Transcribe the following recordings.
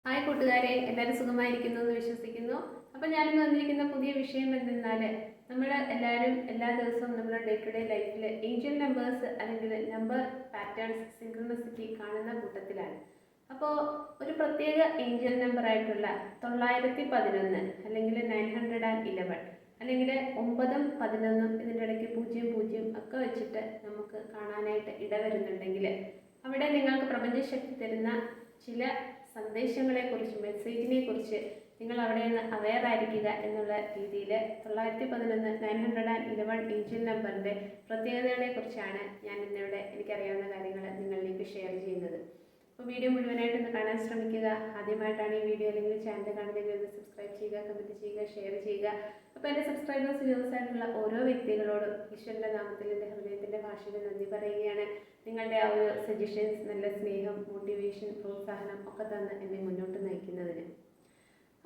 Hi കൂട്ടുകാരെ, എല്ലാവരും സുഖമായിരിക്കുന്നു എന്ന് വിശ്വസിക്കുന്നു. അപ്പോൾ ഞാനിന്ന് വന്നിരിക്കുന്ന പുതിയ വിഷയം എന്തെന്നാൽ, നമ്മൾ എല്ലാവരും എല്ലാ ദിവസവും നമ്മുടെ ഡേ ടു ഡേ ലൈഫിൽ ഏഞ്ചൽ നമ്പേഴ്സ് അല്ലെങ്കിൽ നമ്പർ പാറ്റേൺസ് സിൻക്രണസിറ്റി കാണുന്ന കൂട്ടത്തിലാണ്. അപ്പോൾ ഒരു പ്രത്യേക ഏഞ്ചൽ നമ്പറായിട്ടുള്ള 911 അല്ലെങ്കിൽ 911 അല്ലെങ്കിൽ 9ഉം 11ഉം ഇതിൻ്റെ ഇടയ്ക്ക് 00 ഒക്കെ വെച്ചിട്ട് നമുക്ക് കാണാനായിട്ട് ഇടവരുന്നുണ്ടെങ്കിൽ അവിടെ നിങ്ങൾക്ക് പ്രപഞ്ചശക്തി തരുന്ന ചില സന്ദേശങ്ങളെക്കുറിച്ച്, മെസ്സേജിനെ കുറിച്ച് നിങ്ങൾ അവിടെ നിന്ന് അവെയർ ആയിരിക്കുക എന്നുള്ള രീതിയിൽ 911 911 ഏഞ്ചൽ നമ്പറിൻ്റെ പ്രത്യേകതകളെക്കുറിച്ചാണ് ഞാൻ ഇന്നിവിടെ എനിക്കറിയാവുന്ന കാര്യങ്ങൾ നിങ്ങളിലേക്ക് ഷെയർ ചെയ്യുന്നത്. അപ്പോൾ വീഡിയോ മുഴുവനായിട്ടൊന്ന് കാണാൻ ശ്രമിക്കുക. ആദ്യമായിട്ടാണ് ഈ വീഡിയോ അല്ലെങ്കിൽ ചാനൽ കാണുന്നതെങ്കിൽ ഒന്ന് സബ്സ്ക്രൈബ് ചെയ്യുക, കമൻറ്റ് ചെയ്യുക, ഷെയർ ചെയ്യുക. അപ്പോൾ എൻ്റെ സബ്സ്ക്രൈബേഴ്സ് വ്യൂവേഴ്സായിട്ടുള്ള ഓരോ വ്യക്തികളോടും ഈശ്വരൻ്റെ നാമത്തിൽ എൻ്റെ ഹൃദയത്തിൻ്റെ ഭാഷയിൽ നന്ദി പറയുകയാണ്. നിങ്ങളുടെ ആ ഒരു സജഷൻസ്, നല്ല സ്നേഹം, മോട്ടിവേഷൻ, പ്രോത്സാഹനം ഒക്കെ തന്ന് എന്നെ മുന്നോട്ട് നയിക്കുന്നതിന്.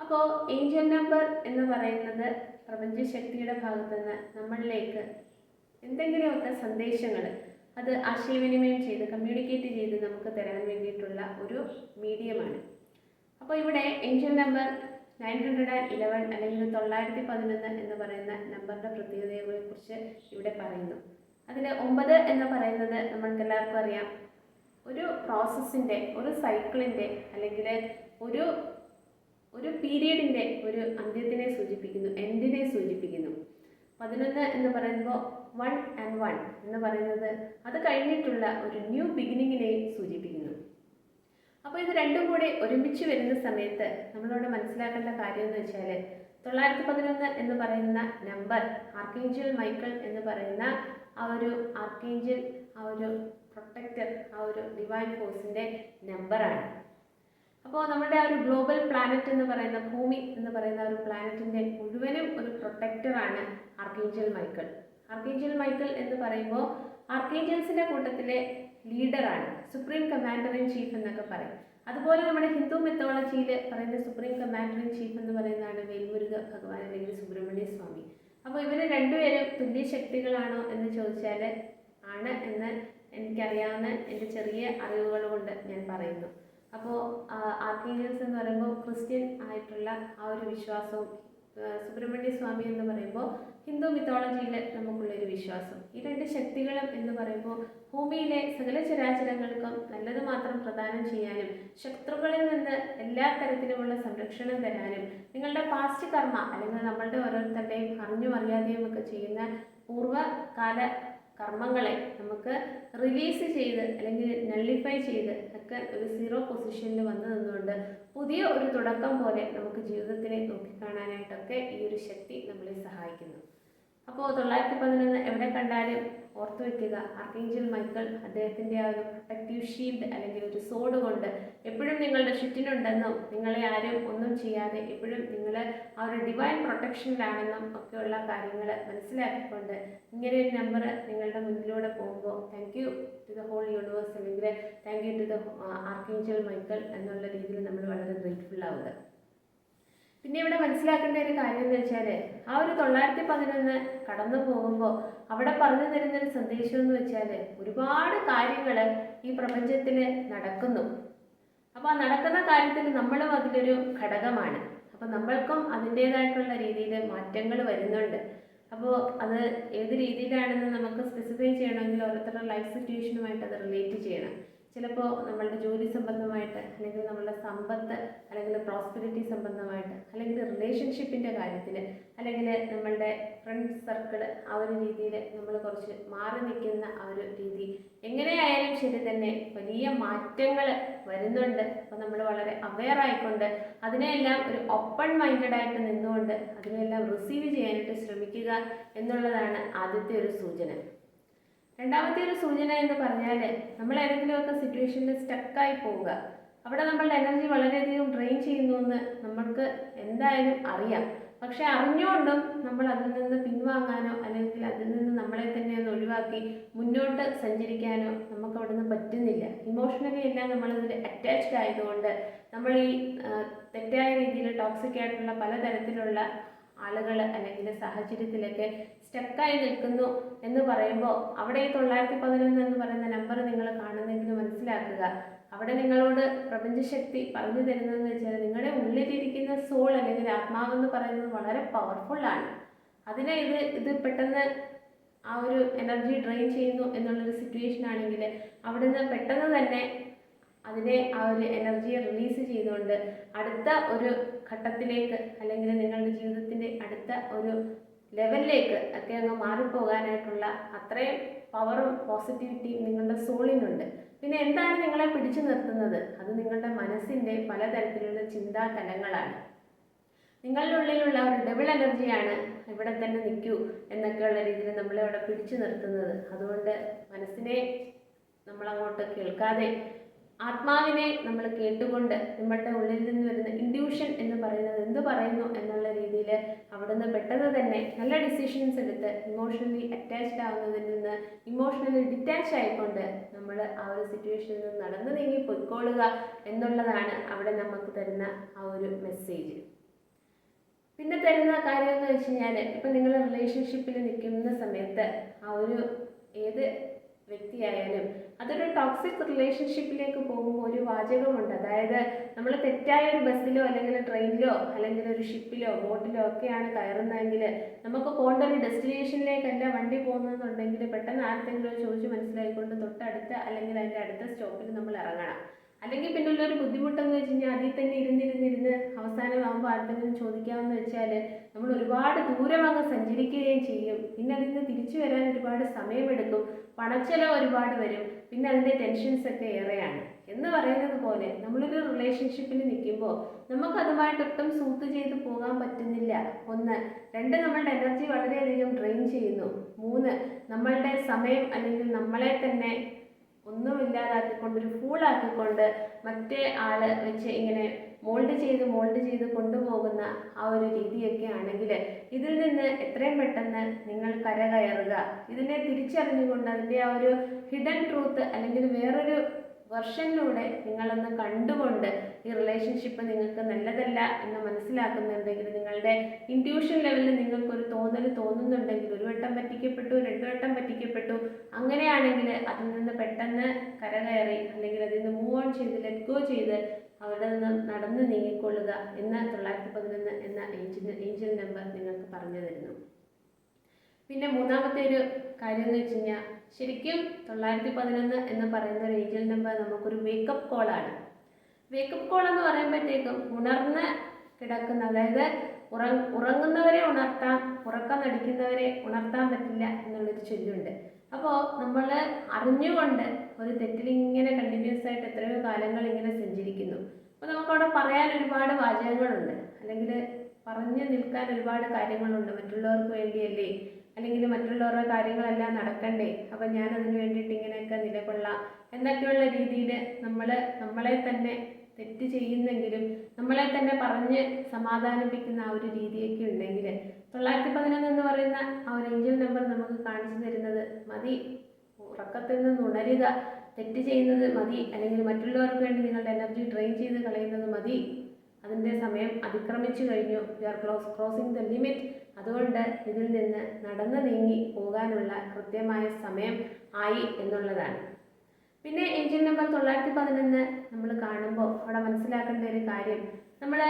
അപ്പോൾ ഏഞ്ചൽ നമ്പർ എന്ന് പറയുന്നത് പ്രപഞ്ചശക്തിയുടെ ഭാഗത്തുനിന്ന് നമ്മളിലേക്ക് എന്തെങ്കിലുമൊക്കെ സന്ദേശങ്ങൾ അത് ആശയവിനിമയം ചെയ്ത് കമ്മ്യൂണിക്കേറ്റ് ചെയ്ത് നമുക്ക് തരാൻ വേണ്ടിയിട്ടുള്ള ഒരു മീഡിയമാണ്. അപ്പോൾ ഇവിടെ ഏഞ്ചൽ നമ്പർ 911 അല്ലെങ്കിൽ 911 എന്ന് പറയുന്ന നമ്പറിൻ്റെ പ്രത്യേകതയെക്കുറിച്ച് ഇവിടെ പറയുന്നു. അതിൽ 9 എന്ന് പറയുന്നത് നമ്മൾക്ക് എല്ലാവർക്കും അറിയാം, ഒരു പ്രോസസ്സിൻ്റെ, ഒരു സൈക്കിളിൻ്റെ അല്ലെങ്കിൽ ഒരു പീരീഡിൻ്റെ ഒരു അന്ത്യത്തിനെ സൂചിപ്പിക്കുന്നു, എൻഡിനെ സൂചിപ്പിക്കുന്നു. 11 എന്ന് പറയുമ്പോൾ 1 and 1 എന്ന് പറയുന്നത് അത് കഴിഞ്ഞിട്ടുള്ള ഒരു ന്യൂ ബിഗിനിങ്ങിനെ സൂചിപ്പിക്കുന്നു. അപ്പോൾ ഇത് രണ്ടും കൂടി ഒരുമിച്ച് വരുന്ന സമയത്ത് നമ്മളോട് മനസ്സിലാക്കേണ്ട കാര്യം എന്ന് വെച്ചാൽ 911 എന്ന് പറയുന്ന നമ്പർ ആർക്കേഞ്ചൽ മൈക്കിൾ എന്ന് പറയുന്ന ആ ഒരു ആർക്കേഞ്ചൽ, ആ ഒരു പ്രൊട്ടക്ടർ, ആ ഒരു ഡിവൈൻ ഫോഴ്സിൻ്റെ നമ്പറാണ്. അപ്പോൾ നമ്മുടെ ആ ഒരു ഗ്ലോബൽ പ്ലാനറ്റ് എന്ന് പറയുന്ന ഭൂമി എന്ന് പറയുന്ന ഒരു പ്ലാനറ്റിൻ്റെ മുഴുവനും ഒരു പ്രൊട്ടക്ടറാണ് ആർക്കേഞ്ചൽ മൈക്കിൾ. ആർക്കേഞ്ചൽ മൈക്കിൾ എന്ന് പറയുമ്പോൾ ആർക്കേഞ്ചൽസിൻ്റെ കൂട്ടത്തിലെ ലീഡറാണ്, സുപ്രീം കമാൻഡർ ഇൻ ചീഫ് എന്നൊക്കെ പറയും. അതുപോലെ നമ്മുടെ ഹിന്ദു മിത്തോളജിയിൽ പറയുന്ന സുപ്രീം കമാൻഡർ ഇൻ ചീഫ് എന്ന് പറയുന്നതാണ് വേൽമുരുക ഭഗവാൻ അല്ലെങ്കിൽ സുബ്രഹ്മണ്യ സ്വാമി. അപ്പോൾ ഇവർ രണ്ടുപേരും തുല്യ ശക്തികളാണോ എന്ന് ചോദിച്ചാൽ ആണ് എന്ന് എനിക്കറിയാവുന്ന എൻ്റെ ചെറിയ അറിവുകൾ കൊണ്ട് ഞാൻ പറയുന്നു. അപ്പോൾ ആർക്കേഞ്ചൽസ് എന്ന് പറയുമ്പോൾ ക്രിസ്ത്യൻ ആയിട്ടുള്ള ആ ഒരു വിശ്വാസവും, സുബ്രഹ്മണ്യ സ്വാമി എന്ന് പറയുമ്പോൾ ഹിന്ദു മിത്തോളജിയിൽ നമുക്കുള്ളൊരു വിശ്വാസം. ഈ രണ്ട് ശക്തികളും എന്ന് പറയുമ്പോൾ ഭൂമിയിലെ സകല ചരാചരങ്ങൾക്കും നല്ലത് മാത്രം പ്രദാനം ചെയ്യാനും ശത്രുക്കളിൽ നിന്ന് എല്ലാ തരത്തിലുമുള്ള സംരക്ഷണം തരാനും നിങ്ങളുടെ പാസ്റ്റ് കർമ്മ അല്ലെങ്കിൽ നമ്മളുടെ ഓരോരുത്തരുടെയും അറിഞ്ഞും അറിയാതെയും ഒക്കെ ചെയ്യുന്ന പൂർവ്വകാല കർമ്മങ്ങളെ നമുക്ക് റിലീസ് ചെയ്ത് അല്ലെങ്കിൽ നള്ളിഫൈ ചെയ്ത് ഒക്കെ ഒരു സീറോ പൊസിഷനിൽ വന്നു നിന്നുകൊണ്ട് പുതിയ ഒരു തുടക്കം പോലെ നമുക്ക് ജീവിതത്തിനെ നോക്കിക്കാണാനായിട്ടൊക്കെ ഈ ഒരു ശക്തി നമ്മളെ സഹായിക്കുന്നു. അപ്പോൾ 911 എവിടെ കണ്ടാലും ഓർത്തു വയ്ക്കുക, ആർക്കേഞ്ചൽ മൈക്കിൾ അദ്ദേഹത്തിൻ്റെ ആ ഒരു പ്രൊട്ടക്റ്റീവ് ഷീൽഡ് അല്ലെങ്കിൽ ഒരു സോഡ് കൊണ്ട് എപ്പോഴും നിങ്ങളുടെ ചുറ്റിനുണ്ടെന്നും നിങ്ങളെ ആരും ഒന്നും ചെയ്യാതെ എപ്പോഴും നിങ്ങൾ ആ ഒരു ഡിവൈൻ പ്രൊട്ടക്ഷനിലാണെന്നും ഒക്കെയുള്ള കാര്യങ്ങൾ മനസ്സിലാക്കിക്കൊണ്ട് ഇങ്ങനെ ഒരു നമ്പർ നിങ്ങളുടെ മുന്നിലൂടെ പോകുമ്പോൾ thank you to the whole universe അല്ലെങ്കിൽ thank you to the archangel Michael എന്നുള്ള രീതിയിൽ നമ്മൾ വളരെ ഗ്രേറ്റ്ഫുൾ ആവുക. പിന്നെ ഇവിടെ മനസ്സിലാക്കേണ്ട ഒരു കാര്യം എന്ന് വെച്ചാൽ ആ ഒരു 911 കടന്നു പോകുമ്പോൾ അവിടെ പറഞ്ഞു തരുന്നൊരു സന്ദേശം എന്ന് വെച്ചാൽ ഒരുപാട് കാര്യങ്ങൾ ഈ പ്രപഞ്ചത്തിൽ നടക്കുന്നു. അപ്പോൾ ആ നടക്കുന്ന കാര്യത്തിൽ നമ്മളും അതിലൊരു ഘടകമാണ്. അപ്പോൾ നമ്മൾക്കും അതിൻ്റേതായിട്ടുള്ള രീതിയിൽ മാറ്റങ്ങൾ വരുന്നുണ്ട്. അപ്പോൾ അത് ഏത് രീതിയിലാണെന്ന് നമുക്ക് സ്പെസിഫൈ ചെയ്യണമെങ്കിൽ ഓരോരുത്തരുടെ ലൈഫ് സിറ്റുവേഷനുമായിട്ട് അത് റിലേറ്റ് ചെയ്യണം. ചിലപ്പോൾ നമ്മളുടെ ജോലി സംബന്ധമായിട്ട്, അല്ലെങ്കിൽ നമ്മളുടെ സമ്പത്ത് അല്ലെങ്കിൽ പ്രോസ്പെരിറ്റി സംബന്ധമായിട്ട്, അല്ലെങ്കിൽ റിലേഷൻഷിപ്പിൻ്റെ കാര്യത്തിൽ, അല്ലെങ്കിൽ നമ്മളുടെ ഫ്രണ്ട്സ് സർക്കിൾ ആ ഒരു രീതിയിൽ നമ്മൾ കുറച്ച് മാറി നിൽക്കുന്ന ആ ഒരു രീതി, എങ്ങനെയായാലും ശരി തന്നെ വലിയ മാറ്റങ്ങൾ വരുന്നുണ്ട്. അപ്പോൾ നമ്മൾ വളരെ അവെയർ ആയിക്കൊണ്ട് അതിനെല്ലാം ഒരു ഓപ്പൺ മൈൻഡഡായിട്ട് നിന്നുകൊണ്ട് അതിനെല്ലാം റിസീവ് ചെയ്യാനായിട്ട് ശ്രമിക്കുക എന്നുള്ളതാണ് ആദ്യത്തെ ഒരു സൂചന. രണ്ടാമത്തെ ഒരു സൂചന എന്ന് പറഞ്ഞാൽ നമ്മൾ ഏതെങ്കിലുമൊക്കെ സിറ്റുവേഷനിൽ സ്റ്റക്കായി പോവുക, അവിടെ നമ്മളുടെ എനർജി വളരെയധികം ഡ്രെയിൻ ചെയ്യുന്നു എന്ന് നമ്മൾക്ക് എന്തായാലും അറിയാം. പക്ഷെ അറിഞ്ഞുകൊണ്ടും നമ്മൾ അതിൽ നിന്ന് പിൻവാങ്ങാനോ അല്ലെങ്കിൽ അതിൽ നിന്ന് നമ്മളെ തന്നെ ഒന്ന് ഒഴിവാക്കി മുന്നോട്ട് സഞ്ചരിക്കാനോ നമുക്ക് അവിടെ നിന്ന് പറ്റുന്നില്ല. ഇമോഷണലി എല്ലാം നമ്മളതിൽ അറ്റാച്ച്ഡ് ആയതുകൊണ്ട് നമ്മൾ ഈ തെറ്റായ രീതിയിൽ ടോക്സിക് ആയിട്ടുള്ള പലതരത്തിലുള്ള ആളുകൾ അല്ലെങ്കിൽ സാഹചര്യത്തിലൊക്കെ സ്റ്റക്കായി നിൽക്കുന്നു എന്ന് പറയുമ്പോൾ അവിടെ ഈ 911 എന്ന് പറയുന്ന നമ്പർ നിങ്ങൾ കാണുന്നെങ്കിൽ മനസ്സിലാക്കുക, അവിടെ നിങ്ങളോട് പ്രപഞ്ചശക്തി പറഞ്ഞു തരുന്നതെന്ന് വെച്ചാൽ നിങ്ങളുടെ ഉള്ളിലിരിക്കുന്ന സോൾ അല്ലെങ്കിൽ ആത്മാവെന്ന് പറയുന്നത് വളരെ പവർഫുള്ളാണ്. അതിനെ ഇത് പെട്ടെന്ന് ആ ഒരു എനർജി ഡ്രെയിൻ ചെയ്യുന്നു എന്നുള്ളൊരു സിറ്റുവേഷൻ ആണെങ്കിൽ അവിടുന്ന് പെട്ടെന്ന് തന്നെ അതിനെ ആ ഒരു എനർജിയെ റിലീസ് ചെയ്തുകൊണ്ട് അടുത്ത ഒരു ഘട്ടത്തിലേക്ക് അല്ലെങ്കിൽ നിങ്ങളുടെ ജീവിതത്തിൻ്റെ അടുത്ത ഒരു ലെവലിലേക്ക് ഒക്കെ അങ്ങ് മാറിപ്പോകാനായിട്ടുള്ള അത്രയും പവറും പോസിറ്റിവിറ്റിയും നിങ്ങളുടെ സോളിനുണ്ട്. പിന്നെ എന്താണ് നിങ്ങളെ പിടിച്ചു നിർത്തുന്നത്? അത് നിങ്ങളുടെ മനസ്സിൻ്റെ പലതരത്തിലുള്ള ചിന്താ തലങ്ങളാണ്. നിങ്ങളുടെ ഉള്ളിലുള്ള ഒരു ഡബിൾ എനർജിയാണ് ഇവിടെ തന്നെ നിൽക്കൂ എന്നൊക്കെയുള്ള രീതിയിൽ നമ്മളെ അവിടെ പിടിച്ചു നിർത്തുന്നത്. അതുകൊണ്ട് മനസ്സിനെ നമ്മളങ്ങോട്ട് കേൾക്കാതെ ആത്മാവിനെ നമ്മൾ കേട്ടുകൊണ്ട് നമ്മളുടെ ഉള്ളിൽ നിന്ന് വരുന്ന ഇൻഡ്യൂഷൻ എന്ന് പറയുന്നത് എന്ത് പറയുന്നു എന്നുള്ള രീതിയിൽ അവിടുന്ന് പെട്ടെന്ന് തന്നെ നല്ല ഡിസിഷൻസ് എടുത്ത് ഇമോഷണലി അറ്റാച്ച്ഡ് ആവുന്നതിൽ നിന്ന് ഇമോഷണലി ഡിറ്റാച്ച് ആയിക്കൊണ്ട് നമ്മൾ ആ ഒരു സിറ്റുവേഷനിൽ നിന്ന് നടന്നു നീങ്ങി പൊയ്ക്കൊള്ളുക എന്നുള്ളതാണ് അവിടെ നമുക്ക് തരുന്ന ആ ഒരു മെസ്സേജ്. പിന്നെ തരുന്ന കാര്യം എന്ന് വെച്ച് കഴിഞ്ഞാൽ ഇപ്പം നിങ്ങൾ റിലേഷൻഷിപ്പിൽ നിൽക്കുന്ന സമയത്ത് ആ ഒരു ഏത് വ്യക്തിയായാലും അതൊരു ടോക്സിക് റിലേഷൻഷിപ്പിലേക്ക് പോകുമ്പോൾ ഒരു വാചകമുണ്ട്. അതായത് നമ്മൾ തെറ്റായ ഒരു ബസ്സിലോ അല്ലെങ്കിൽ ട്രെയിനിലോ അല്ലെങ്കിൽ ഒരു ഷിപ്പിലോ ബോട്ടിലോ ഒക്കെയാണ് കയറുന്നതെങ്കിൽ നമുക്ക് പോകേണ്ട ഒരു ഡെസ്റ്റിനേഷനിലേക്കല്ല വണ്ടി പോകുന്നതെന്നുണ്ടെങ്കിൽ പെട്ടെന്ന് ആർക്കെങ്കിലും ചോദിച്ച് മനസ്സിലായിക്കൊണ്ട് തൊട്ടടുത്ത അല്ലെങ്കിൽ അതിൻ്റെ അടുത്ത സ്റ്റോപ്പിൽ നമ്മൾ ഇറങ്ങണം. അല്ലെങ്കിൽ പിന്നുള്ളൊരു ബുദ്ധിമുട്ടെന്ന് വെച്ച് കഴിഞ്ഞാൽ അതിൽ തന്നെ ഇരുന്നിരുന്നിരുന്ന് അവസാനമാകുമ്പോൾ ആർക്കെങ്കിലും ചോദിക്കാമെന്ന് വെച്ചാൽ നമ്മൾ ഒരുപാട് ദൂരം അങ്ങ് സഞ്ചരിക്കുകയും ചെയ്യും. പിന്നെ അതിൽ നിന്ന് തിരിച്ചു വരാൻ ഒരുപാട് സമയമെടുക്കും, പണച്ചെലവ് ഒരുപാട് വരും, പിന്നെ അതിൻ്റെ ടെൻഷൻസ് ഒക്കെ ഏറെയാണ്. എന്ന് പറയുന്നത് പോലെ നമ്മളൊരു റിലേഷൻഷിപ്പിൽ നിൽക്കുമ്പോൾ നമുക്കതുമായിട്ട് ഒട്ടും സൂത്ത് ചെയ്ത് പോകാൻ പറ്റുന്നില്ല. 1. 2 നമ്മളുടെ എനർജി വളരെയധികം ഡ്രെയിൻ ചെയ്യുന്നു. 3 നമ്മളുടെ സമയം അല്ലെങ്കിൽ നമ്മളെ തന്നെ ഒന്നുമില്ലാതാക്കിക്കൊണ്ട് ഒരു ഫൂളാക്കിക്കൊണ്ട് മറ്റേ ആള് വെച്ച് ഇങ്ങനെ മോൾഡ് ചെയ്ത് കൊണ്ടുപോകുന്ന ആ ഒരു രീതിയൊക്കെ ആണെങ്കിൽ ഇതിൽ നിന്ന് എത്രയും പെട്ടെന്ന് നിങ്ങൾ കരകയറുക. ഇതിനെ തിരിച്ചറിഞ്ഞുകൊണ്ട് അതിൻ്റെ ആ ഒരു ഹിഡൻ ട്രൂത്ത് അല്ലെങ്കിൽ വേറൊരു വെർഷനിലൂടെ നിങ്ങളൊന്ന് കണ്ടുകൊണ്ട് ഈ റിലേഷൻഷിപ്പ് നിങ്ങൾക്ക് നല്ലതല്ല എന്ന് മനസ്സിലാക്കുന്നുണ്ടെങ്കിൽ നിങ്ങളുടെ ഇൻറ്റ്യൂഷൻ ലെവലിൽ നിങ്ങൾക്കൊരു തോന്നുന്നുണ്ടെങ്കിൽ 1 വട്ടം പറ്റിക്കപ്പെട്ടു, 2 വട്ടം പറ്റിക്കപ്പെട്ടു, അങ്ങനെയാണെങ്കിൽ അതിൽ നിന്ന് പെട്ടെന്ന് കരകയറി അല്ലെങ്കിൽ അതിൽ നിന്ന് മൂവ് ഓൺ ചെയ്ത് ലെറ്റ് ഗോ ചെയ്ത് അവിടെ നിന്ന് നടന്ന് നീങ്ങിക്കൊള്ളുക എന്ന് 911 എന്ന ഏഞ്ചൽ നമ്പർ നിങ്ങൾക്ക് പറഞ്ഞു തരുന്നു. പിന്നെ മൂന്നാമത്തെ ഒരു കാര്യം എന്ന് വെച്ച് കഴിഞ്ഞാൽ ശരിക്കും 911 എന്ന് പറയുന്ന ഒരു ഏഞ്ചൽ നമ്പർ നമുക്കൊരു വേക്കപ്പ് കോളാണ്. വേക്കപ്പ് കോൾ എന്ന് പറയുമ്പോഴത്തേക്കും ഉണർന്ന് കിടക്കുന്ന, അതായത് ഉറങ്ങുന്നവരെ ഉണർത്താം, ഉറക്കം നടിക്കുന്നവരെ ഉണർത്താൻ പറ്റില്ല എന്നുള്ളൊരു ചൊല്ലുണ്ട്. അപ്പോൾ നമ്മൾ അറിഞ്ഞുകൊണ്ട് ഒരു തെറ്റിൽ ഇങ്ങനെ കണ്ടിന്യൂസ് ആയിട്ട് എത്രയോ കാലങ്ങൾ ഇങ്ങനെ സഞ്ചരിക്കുന്നു. അപ്പോൾ നമുക്കവിടെ പറയാൻ ഒരുപാട് വാചകങ്ങളുണ്ട്, അല്ലെങ്കിൽ പറഞ്ഞു നിൽക്കാൻ ഒരുപാട് കാര്യങ്ങളുണ്ട്. മറ്റുള്ളവർക്ക് വേണ്ടിയല്ലേ, അല്ലെങ്കിൽ മറ്റുള്ളവരുടെ കാര്യങ്ങളെല്ലാം നടക്കണ്ടേ, അപ്പം ഞാൻ അതിന് വേണ്ടിയിട്ട് ഇങ്ങനെയൊക്കെ നിലകൊള്ളാം എന്നൊക്കെയുള്ള രീതിയിൽ നമ്മളെ തന്നെ തെറ്റ് ചെയ്യുന്നെങ്കിലും നമ്മളെ തന്നെ പറഞ്ഞ് സമാധാനിപ്പിക്കുന്ന ആ ഒരു രീതിയൊക്കെ ഉണ്ടെങ്കിൽ 911 എന്ന് പറയുന്ന ആ ഒരു ഏഞ്ചൽ നമ്പർ നമുക്ക് കാണിച്ചു തരുന്നത് മതി, ഉറക്കത്തിൽ നിന്ന് ഉണരുക, തെറ്റ് ചെയ്യുന്നത് മതി, അല്ലെങ്കിൽ മറ്റുള്ളവർക്ക് വേണ്ടി നിങ്ങളുടെ എനർജി ഡ്രെയിൻ ചെയ്ത് കളയുന്നത് മതി, അതിൻ്റെ സമയം അതിക്രമിച്ചു കഴിഞ്ഞു, you are crossing the limit. അതുകൊണ്ട് ഇതിൽ നിന്ന് നടന്നു നീങ്ങി പോകാനുള്ള കൃത്യമായ സമയം ആയി എന്നുള്ളതാണ്. പിന്നെ ഏഞ്ചൽ നമ്പർ 911 നമ്മൾ കാണുമ്പോൾ അവിടെ മനസ്സിലാക്കേണ്ട ഒരു കാര്യം, നമ്മൾ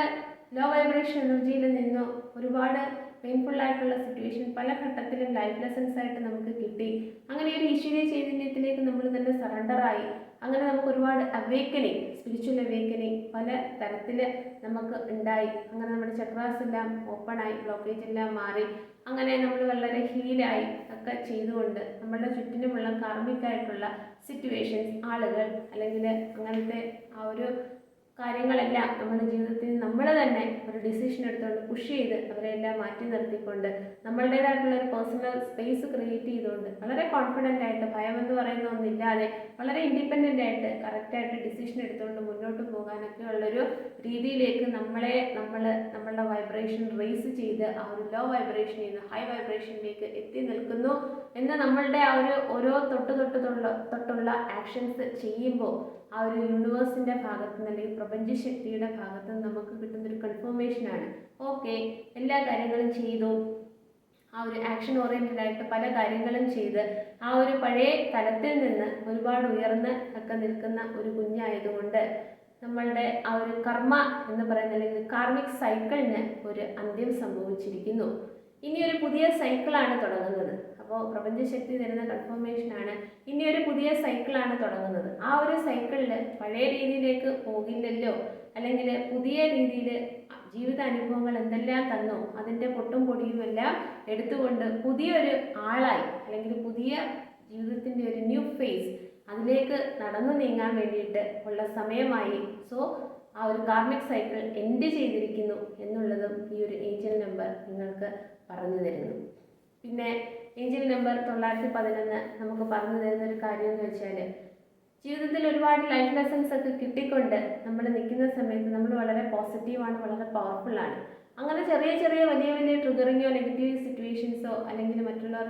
ലോ വൈബ്രേഷൻ എനർജിയിൽ നിന്നോ ഒരുപാട് പെയിൻഫുൾ ആയിട്ടുള്ള സിറ്റുവേഷൻ പല ഘട്ടത്തിലും ലൈഫ് ലെസൺസ് ആയിട്ട് നമുക്ക് കിട്ടി. അങ്ങനെ ഒരു ഈശ്വരീയ ചൈതന്യത്തിലേക്ക് നമ്മൾ തന്നെ സറണ്ടറായി. അങ്ങനെ നമുക്ക് ഒരുപാട് അവേക്കനിങ്, സ്പിരിച്വൽ അവേക്കനിങ് പല തരത്തിൽ നമുക്ക് ഉണ്ടായി. അങ്ങനെ നമ്മുടെ ചക്രാസ് എല്ലാം ഓപ്പണായി, ബ്ലോക്കേജ് എല്ലാം മാറി, അങ്ങനെ നമ്മൾ വളരെ ഹീലായി ഒക്കെ ചെയ്തുകൊണ്ട് നമ്മളുടെ ചുറ്റിനുമുള്ള കാർമികമായിട്ടുള്ള സിറ്റുവേഷൻസ്, ആളുകൾ, അല്ലെങ്കിൽ അങ്ങനത്തെ ആ ഒരു കാര്യങ്ങളെല്ലാം നമ്മുടെ ജീവിതത്തിൽ നമ്മൾ തന്നെ ഒരു ഡിസിഷൻ എടുത്തുകൊണ്ട് പുഷ് ചെയ്ത് അവരെല്ലാം മാറ്റി നിർത്തിക്കൊണ്ട് നമ്മളുടേതായിട്ടുള്ള ഒരു പേഴ്സണൽ സ്പേസ് ക്രിയേറ്റ് ചെയ്തുകൊണ്ട് വളരെ കോൺഫിഡൻ്റ് ആയിട്ട്, ഭയമെന്ന് പറയുന്ന ഒന്നില്ലാതെ വളരെ ഇൻഡിപെൻഡൻ്റ് ആയിട്ട് കറക്റ്റായിട്ട് ഡിസിഷൻ എടുത്തുകൊണ്ട് മുന്നോട്ട് പോകാനൊക്കെ ഉള്ളൊരു രീതിയിലേക്ക് നമ്മളുടെ വൈബ്രേഷൻ റേസ് ചെയ്ത് ആ ഒരു ലോ വൈബ്രേഷനിൽ നിന്ന് ഹൈ വൈബ്രേഷനിലേക്ക് എത്തി നിൽക്കുന്നു എന്ന് നമ്മളുടെ ആ ഒരു ഓരോ തൊട്ടുള്ള ആക്ഷൻസ് ചെയ്യുമ്പോൾ ആ ഒരു യൂണിവേഴ്സിൻ്റെ ഭാഗത്ത് നിന്ന് അല്ലെങ്കിൽ പ്രപഞ്ചശക്തിയുടെ ഭാഗത്ത് നിന്ന് നമുക്ക് കിട്ടുന്നൊരു കൺഫർമേഷനാണ്. ഓക്കെ, എല്ലാ കാര്യങ്ങളും ചെയ്തു, ആ ഒരു ആക്ഷൻ ഓറിയൻറ്റഡ് ആയിട്ട് പല കാര്യങ്ങളും ചെയ്ത് ആ ഒരു പഴയ തലത്തിൽ നിന്ന് ഒരുപാട് ഉയർന്ന് ഒക്കെ നിൽക്കുന്ന ഒരു കുഞ്ഞായതുകൊണ്ട് നമ്മളുടെ ആ ഒരു കർമ്മ എന്ന് പറയുന്ന അല്ലെങ്കിൽ കാർമിക് സൈക്കിളിന് ഒരു അന്ത്യം സംഭവിച്ചിരിക്കുന്നു. ഇനി ഒരു പുതിയ സൈക്കിളാണ് തുടങ്ങുന്നത്. അപ്പോൾ പ്രപഞ്ചശക്തി തരുന്ന കൺഫർമേഷനാണ്, ഇനി ഒരു പുതിയ സൈക്കിളാണ് തുടങ്ങുന്നത്. ആ ഒരു സൈക്കിളിൽ പഴയ രീതിയിലേക്ക് പോകില്ലല്ലോ, അല്ലെങ്കിൽ പുതിയ രീതിയിൽ ജീവിതാനുഭവങ്ങൾ എന്തെല്ലാം തന്നോ അതിൻ്റെ പൊട്ടും പൊടിയും എല്ലാം എടുത്തുകൊണ്ട് പുതിയൊരു ആളായി അല്ലെങ്കിൽ പുതിയ ജീവിതത്തിൻ്റെ ഒരു ന്യൂ ഫേസ് അതിലേക്ക് നടന്നു നീങ്ങാൻ വേണ്ടിയിട്ട് ഉള്ള സമയമായി. സോ ആ ഒരു കാർമിക് സൈക്കിൾ എൻഡ് ചെയ്തിരിക്കുന്നു എന്നുള്ളതും ഈ ഒരു ഏഞ്ചൽ നമ്പർ നിങ്ങൾക്ക് പറഞ്ഞു തരുന്നു. പിന്നെ ഏഞ്ചൽ നമ്പർ 911 നമുക്ക് പറഞ്ഞു തരുന്ന ഒരു കാര്യം എന്ന് വെച്ചാൽ, ജീവിതത്തിൽ ഒരുപാട് ലൈഫ് ലെസൺസ് ഒക്കെ കിട്ടിക്കൊണ്ട് നമ്മൾ നിൽക്കുന്ന സമയത്ത് നമ്മൾ വളരെ പോസിറ്റീവാണ്, വളരെ പവർഫുള്ളാണ്. അങ്ങനെ ചെറിയ ചെറിയ വലിയ വലിയ ട്രിഗറിങ്ങോ നെഗറ്റീവ് സിറ്റുവേഷൻസോ അല്ലെങ്കിൽ മറ്റുള്ളവർ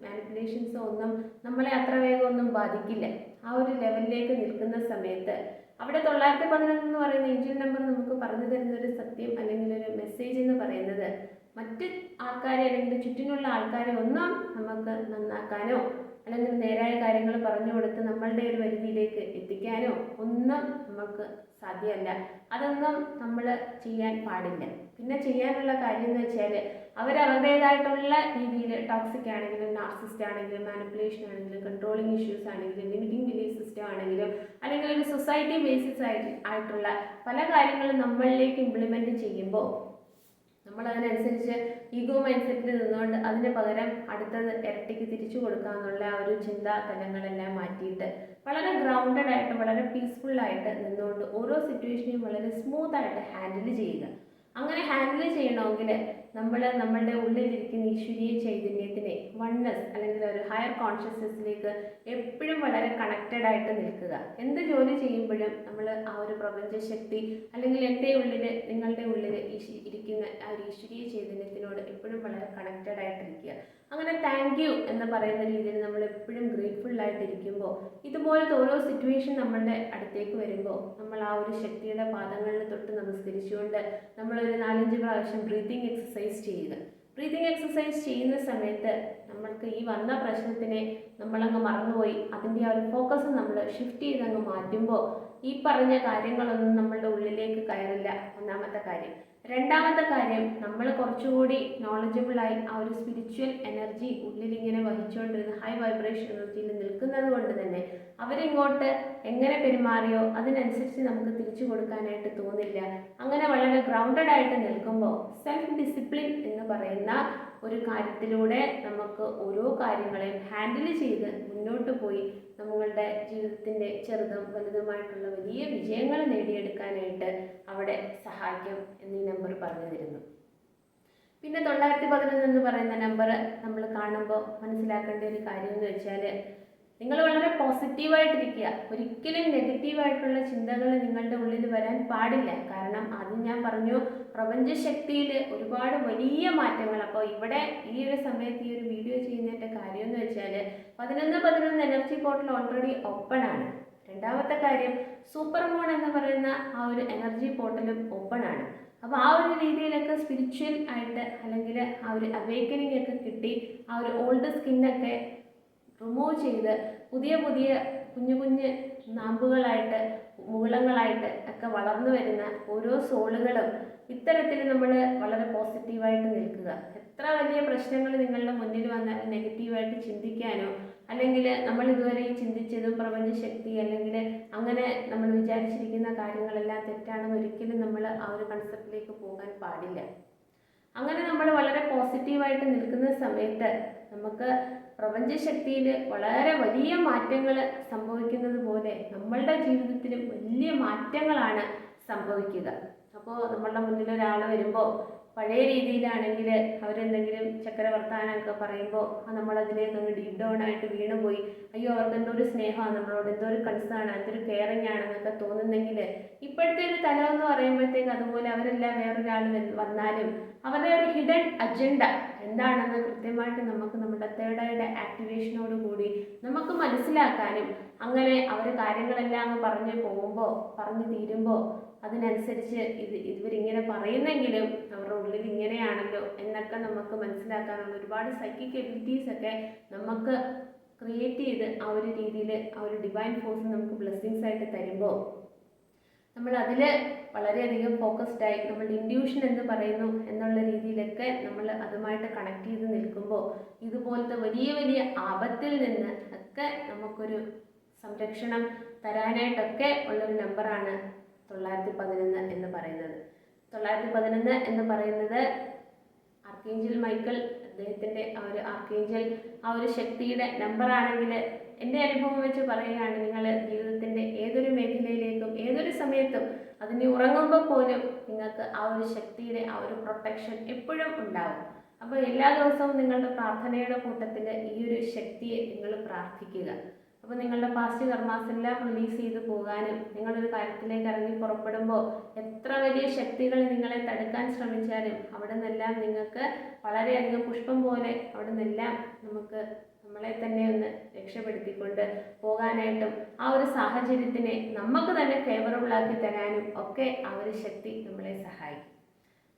മാനിപ്പുലേഷൻസോ ഒന്നും നമ്മളെ അത്ര വേഗം ഒന്നും ബാധിക്കില്ല. ആ ഒരു ലെവലിലേക്ക് നിൽക്കുന്ന സമയത്ത് അവിടെ 911 എന്ന് പറയുന്ന ഏഞ്ചൽ നമ്പർ നമുക്ക് പറഞ്ഞു തരുന്ന ഒരു സത്യം അല്ലെങ്കിൽ ഒരു മെസ്സേജ് എന്ന് പറയുന്നത്, മറ്റ് ആൾക്കാരെ അല്ലെങ്കിൽ ചുറ്റിനുള്ള ആൾക്കാരെ ഒന്നും നമുക്ക് നന്നാക്കാനോ അല്ലെങ്കിൽ നേരായ കാര്യങ്ങൾ പറഞ്ഞു കൊടുത്ത് നമ്മളുടെ ഒരു പരിധിയിലേക്ക് എത്തിക്കാനോ ഒന്നും നമുക്ക് സാധ്യമല്ല. അതൊന്നും നമ്മൾ ചെയ്യാൻ പാടില്ല. പിന്നെ ചെയ്യാനുള്ള കാര്യം എന്ന് വെച്ചാൽ, അവരവരുടേതായിട്ടുള്ള രീതിയിൽ ടോക്സിക് ആണെങ്കിലും നാർസിസ്റ്റ് ആണെങ്കിലും മാനിപ്പുലേഷൻ ആണെങ്കിലും കൺട്രോളിങ് ഇഷ്യൂസ് ആണെങ്കിലും ലിമിറ്റിംഗ് ബിലീഫ് സിസ്റ്റം ആണെങ്കിലും അല്ലെങ്കിൽ ഒരു സൊസൈറ്റി ബേസിസ് ആയിട്ടുള്ള പല കാര്യങ്ങളും നമ്മളിലേക്ക് ഇംപ്ലിമെൻറ്റ് ചെയ്യുമ്പോൾ നമ്മൾ അതിനനുസരിച്ച് ഈഗോ മൈൻഡ് സെറ്റിൽ നിന്നുകൊണ്ട് അതിന് പകരം അടുത്തത് ഇരട്ടിക്ക് തിരിച്ചു കൊടുക്കാമെന്നുള്ള ആ ഒരു ചിന്താ തലങ്ങളെല്ലാം മാറ്റിയിട്ട് വളരെ ഗ്രൗണ്ടഡ് ആയിട്ട് വളരെ പീസ്ഫുള്ളായിട്ട് നിന്നുകൊണ്ട് ഓരോ സിറ്റുവേഷനെയും വളരെ സ്മൂത്തായിട്ട് ഹാൻഡിൽ ചെയ്യുക. അങ്ങനെ ഹാൻഡിൽ ചെയ്യണമെങ്കിൽ നമ്മളുടെ ഉള്ളിലിരിക്കുന്ന ഈശ്വരീയ ചൈതന്യത്തിനെ വൺനെസ് അല്ലെങ്കിൽ ഒരു ഹയർ കോൺഷ്യസ്നെസ്സിലേക്ക് എപ്പോഴും വളരെ കണക്റ്റഡ് ആയിട്ട് നിൽക്കുക. എന്ത് ജോലി ചെയ്യുമ്പോഴും നമ്മൾ ആ ഒരു പ്രപഞ്ചശക്തി അല്ലെങ്കിൽ എൻ്റെ ഉള്ളിൽ നിങ്ങളുടെ ഉള്ളിൽ ഇരിക്കുന്ന ആ ഒരു ഈശ്വരീയ ചൈതന്യത്തിനോട് എപ്പോഴും വളരെ കണക്റ്റഡ് ആയിട്ടിരിക്കുക. അങ്ങനെ താങ്ക് യു എന്ന് പറയുന്ന രീതിയിൽ നമ്മൾ എപ്പോഴും ഗ്രേറ്റ്ഫുള്ളായിട്ടിരിക്കുമ്പോൾ ഇതുപോലത്തെ ഓരോ സിറ്റുവേഷൻ നമ്മളുടെ അടുത്തേക്ക് വരുമ്പോൾ നമ്മൾ ആ ഒരു ശക്തിയുടെ പാദങ്ങളിൽ തൊട്ട് നമസ്കരിച്ചുകൊണ്ട് നമ്മളൊരു 4-5 പ്രാവശ്യം ബ്രീത്തിങ് എക്സസൈസ് ചെയ്യുക. ബ്രീത്തിങ് എക്സസൈസ് ചെയ്യുന്ന സമയത്ത് നമ്മൾക്ക് ഈ വന്ന പ്രശ്നത്തിനെ നമ്മളങ്ങ് മറന്നുപോയി അതിൻ്റെ ആ ഒരു ഫോക്കസ് നമ്മൾ ഷിഫ്റ്റ് ചെയ്തങ്ങ് മാറ്റുമ്പോൾ ഈ പറഞ്ഞ കാര്യങ്ങളൊന്നും നമ്മളുടെ ഉള്ളിലേക്ക് കയറില്ല. ഒന്നാമത്തെ കാര്യം. രണ്ടാമത്തെ കാര്യം, നമ്മൾ കുറച്ചുകൂടി നോളജബിളായി ആ ഒരു സ്പിരിച്വൽ എനർജി ഉള്ളിലിങ്ങനെ വഹിച്ചുകൊണ്ടിരുന്ന ഹൈ വൈബ്രേഷൻ എനർജിയിൽ നിൽക്കുന്നത് കൊണ്ട് തന്നെ അവരിങ്ങോട്ട് എങ്ങനെ പെരുമാറിയോ അതിനനുസരിച്ച് നമുക്ക് തിരിച്ചു കൊടുക്കാനായിട്ട് തോന്നില്ല. അങ്ങനെ വളരെ ഗ്രൗണ്ടഡ് ആയിട്ട് നിൽക്കുമ്പോൾ സെൽഫ് ഡിസിപ്ലിൻ എന്ന് പറയുന്ന ഒരു കാര്യത്തിലൂടെ നമുക്ക് ഓരോ കാര്യങ്ങളെയും ഹാൻഡിൽ ചെയ്ത് മുന്നോട്ട് പോയി നമ്മളുടെ ജീവിതത്തിൻ്റെ ചെറുതും വലുതുമായിട്ടുള്ള വലിയ വിജയങ്ങൾ നേടിയെടുക്കാനായിട്ട് അവിടെ സഹായിക്കും എന്ന് ഈ നമ്പർ പറഞ്ഞു തരുന്നു. പിന്നെ 911 എന്ന് പറയുന്ന നമ്പർ നമ്മൾ കാണുമ്പോൾ മനസ്സിലാക്കേണ്ട ഒരു കാര്യം എന്ന് വെച്ചാൽ, നിങ്ങൾ വളരെ പോസിറ്റീവായിട്ടിരിക്കുക. ഒരിക്കലും നെഗറ്റീവായിട്ടുള്ള ചിന്തകൾ നിങ്ങളുടെ ഉള്ളിൽ വരാൻ പാടില്ല. കാരണം ആദ്യം ഞാൻ പറഞ്ഞു, പ്രപഞ്ചശക്തിയിൽ ഒരുപാട് വലിയ മാറ്റങ്ങൾ. അപ്പോൾ ഇവിടെ ഈ ഒരു സമയത്ത് ഈ ഒരു വീഡിയോ ചെയ്യുന്നതിൻ്റെ കാര്യം എന്ന് വെച്ചാൽ 1111 എനർജി പോർട്ടൽ ഓൾറെഡി ഓപ്പൺ ആണ്. രണ്ടാമത്തെ കാര്യം, സൂപ്പർ മൂൺ എന്ന് പറയുന്ന ആ ഒരു എനർജി പോർട്ടലും ഓപ്പൺ ആണ്. അപ്പോൾ ആ ഒരു രീതിയിലൊക്കെ സ്പിരിച്വൽ ആയിട്ട് അല്ലെങ്കിൽ ആ ഒരു അവേക്കനിങ് ഒക്കെ കിട്ടി ആ ഒരു ഓൾഡ് സ്കിന്നൊക്കെ റിമൂവ് ചെയ്ത് പുതിയ പുതിയ കുഞ്ഞു കുഞ്ഞ് നാമ്പുകളായിട്ട് മുകുളങ്ങളായിട്ട് ഒക്കെ വളർന്നു വരുന്ന ഓരോ സോളുകളും ഇത്തരത്തിൽ നമ്മൾ വളരെ പോസിറ്റീവായിട്ട് നിൽക്കുക. എത്ര വലിയ പ്രശ്നങ്ങൾ നിങ്ങളുടെ മുന്നിൽ വന്നാൽ നെഗറ്റീവായിട്ട് ചിന്തിക്കാനോ അല്ലെങ്കിൽ നമ്മൾ ഇതുവരെ ചിന്തിച്ചതും പ്രപഞ്ചശക്തി അല്ലെങ്കിൽ അങ്ങനെ നമ്മൾ വിചാരിച്ചിരിക്കുന്ന കാര്യങ്ങളെല്ലാം തെറ്റാണെന്ന് ഒരിക്കലും നമ്മൾ ആ ഒരു കൺസെപ്റ്റിലേക്ക് പോകാൻ പാടില്ല. അങ്ങനെ നമ്മൾ വളരെ പോസിറ്റീവായിട്ട് നിൽക്കുന്ന സമയത്ത് നമുക്ക് പ്രപഞ്ചശക്തിയിൽ വളരെ വലിയ മാറ്റങ്ങൾ സംഭവിക്കുന്നത് പോലെ നമ്മളുടെ ജീവിതത്തിലും വലിയ മാറ്റങ്ങളാണ് സംഭവിക്കുക. അപ്പോൾ നമ്മളുടെ മുന്നിൽ ഒരാൾ വരുമ്പോൾ പഴയ രീതിയിലാണെങ്കിൽ അവരെന്തെങ്കിലും ചക്കര വർത്താനമൊക്കെ പറയുമ്പോൾ നമ്മളതിലേക്ക് അങ്ങ് ഡീപ്പ് ഡൗൺ ആയിട്ട് വീണുപോയി, അയ്യോ അവർക്ക് എന്തോ ഒരു സ്നേഹമാണ് നമ്മളോട്, എന്തോ ഒരു കൺസേൺ, എന്തൊരു കെയറിങ് ആണെന്നൊക്കെ തോന്നുന്നെങ്കിൽ ഇപ്പോഴത്തെ ഒരു തലം എന്ന് പറയുമ്പോഴത്തേക്ക് അതുപോലെ അവരെല്ലാം വേറൊരാൾ വന്നാലും അവരുടെ ഒരു ഹിഡൻ അജണ്ട എന്താണെന്ന് കൃത്യമായിട്ട് നമുക്ക് നമ്മുടെ തേർഡ് ഐയുടെ ആക്ടിവേഷനോട് കൂടി നമുക്ക് മനസ്സിലാക്കാനും അങ്ങനെ അവർ കാര്യങ്ങളെല്ലാം അങ്ങ് പറഞ്ഞു പോകുമ്പോൾ പറഞ്ഞു തീരുമ്പോൾ അതിനനുസരിച്ച് ഇവരിങ്ങനെ പറയുന്നെങ്കിലും അവരുടെ ഉള്ളിൽ ഇങ്ങനെയാണല്ലോ എന്നൊക്കെ നമുക്ക് മനസ്സിലാക്കാനുള്ള ഒരുപാട് സൈക്കിക് എബിലിറ്റീസ് ഒക്കെ നമുക്ക് ക്രിയേറ്റ് ചെയ്ത് ആ ഒരു രീതിയിൽ ആ ഒരു ഡിവൈൻ ഫോഴ്സ് നമുക്ക് ബ്ലെസ്സിങ്സ് ആയിട്ട് തരുമ്പോൾ നമ്മൾ അതിൽ വളരെയധികം ഫോക്കസ്ഡായി നമ്മളുടെ ഇൻഡ്യൂഷൻ എന്ന് പറയുന്നു എന്നുള്ള രീതിയിലൊക്കെ നമ്മൾ അതുമായിട്ട് കണക്ട് ചെയ്ത് നിൽക്കുമ്പോൾ ഇതുപോലത്തെ വലിയ വലിയ ആപത്തിൽ നിന്ന് ഒക്കെ നമുക്കൊരു സംരക്ഷണം തരാനായിട്ടൊക്കെ ഉള്ളൊരു നമ്പറാണ് 911 എന്ന് പറയുന്നത്. 911 എന്ന് പറയുന്നത് ആർക്കേഞ്ചൽ മൈക്കിൾ അദ്ദേഹത്തിൻ്റെ ആ ഒരു ആർക്കേഞ്ചൽ ആ ഒരു ശക്തിയുടെ നമ്പറാണെങ്കിൽ എൻ്റെ അനുഭവം വെച്ച് പറയുകയാണ്, നിങ്ങൾ ജീവിതത്തിൻ്റെ ഏതൊരു മേഖലയിലേക്കും ഏതൊരു സമയത്തും അതിന് ഉറങ്ങുമ്പോൾ പോലും നിങ്ങൾക്ക് ആ ഒരു ശക്തിയുടെ ആ ഒരു പ്രൊട്ടക്ഷൻ എപ്പോഴും ഉണ്ടാവും. അപ്പോൾ എല്ലാ ദിവസവും നിങ്ങളുടെ പ്രാർത്ഥനയുടെ കൂട്ടത്തിൽ ഈ ഒരു ശക്തിയെ നിങ്ങൾ പ്രാർത്ഥിക്കുക. അപ്പോൾ നിങ്ങളുടെ പാസ്റ്റ് കർമാസെല്ലാം റിലീസ് ചെയ്ത് പോകാനും നിങ്ങളൊരു കാര്യത്തിലേക്ക് ഇറങ്ങി പുറപ്പെടുമ്പോൾ എത്ര വലിയ ശക്തികൾ നിങ്ങളെ തടുക്കാൻ ശ്രമിച്ചാലും അവിടെ നിന്നെല്ലാം നിങ്ങൾക്ക് വളരെയധികം പുഷ്പം പോലെ അവിടെ നിന്നെല്ലാം നമുക്ക് നമ്മളെ തന്നെ ഒന്ന് രക്ഷപ്പെടുത്തിക്കൊണ്ട് പോകാനായിട്ടും ആ ഒരു സാഹചര്യത്തിനെ നമുക്ക് തന്നെ ഫേവറബിളാക്കി തരാനും ഒക്കെ ആ ഒരു ശക്തി നമ്മളെ സഹായിക്കും.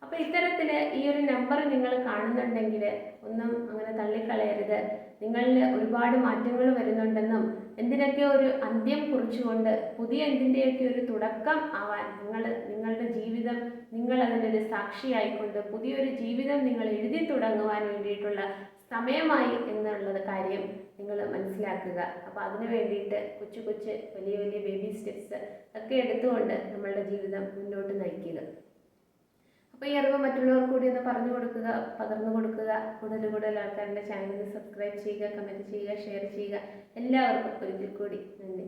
അപ്പോൾ ഇത്തരത്തിൽ ഈ ഒരു നമ്പർ നിങ്ങൾ കാണുന്നുണ്ടെങ്കിൽ ഒന്നും അങ്ങനെ തള്ളിക്കളയരുത്. നിങ്ങളിൽ ഒരുപാട് മാറ്റങ്ങൾ വരുന്നുണ്ടെന്നും എന്തിനൊക്കെ ഒരു അന്ത്യം കുറിച്ചുകൊണ്ട് പുതിയ എന്തിൻ്റെയൊക്കെ ഒരു തുടക്കം ആവാൻ നിങ്ങളുടെ ജീവിതം അതിനൊരു സാക്ഷിയായിക്കൊണ്ട് പുതിയൊരു ജീവിതം നിങ്ങൾ എഴുതി തുടങ്ങുവാൻ വേണ്ടിയിട്ടുള്ള സമയമായി എന്നുള്ളത് കാര്യം നിങ്ങൾ മനസ്സിലാക്കുക. അപ്പോൾ അതിനു വേണ്ടിയിട്ട് കൊച്ചു വലിയ വലിയ ബേബി സ്റ്റെപ്സ് ഒക്കെ എടുത്തുകൊണ്ട് നമ്മളുടെ ജീവിതം മുന്നോട്ട് നയിക്കുക. അപ്പോൾ ഈ അറിവ് മറ്റുള്ളവർ കൂടി ഒന്ന് പറഞ്ഞു കൊടുക്കുക, പകർന്നു കൊടുക്കുക. കൂടുതൽ ആൾക്കാരുടെ ചാനൽ സബ്സ്ക്രൈബ് ചെയ്യുക, കമൻറ്റ് ചെയ്യുക, ഷെയർ ചെയ്യുക. എല്ലാവർക്കും ഒരിക്കൽ കൂടി നന്ദി.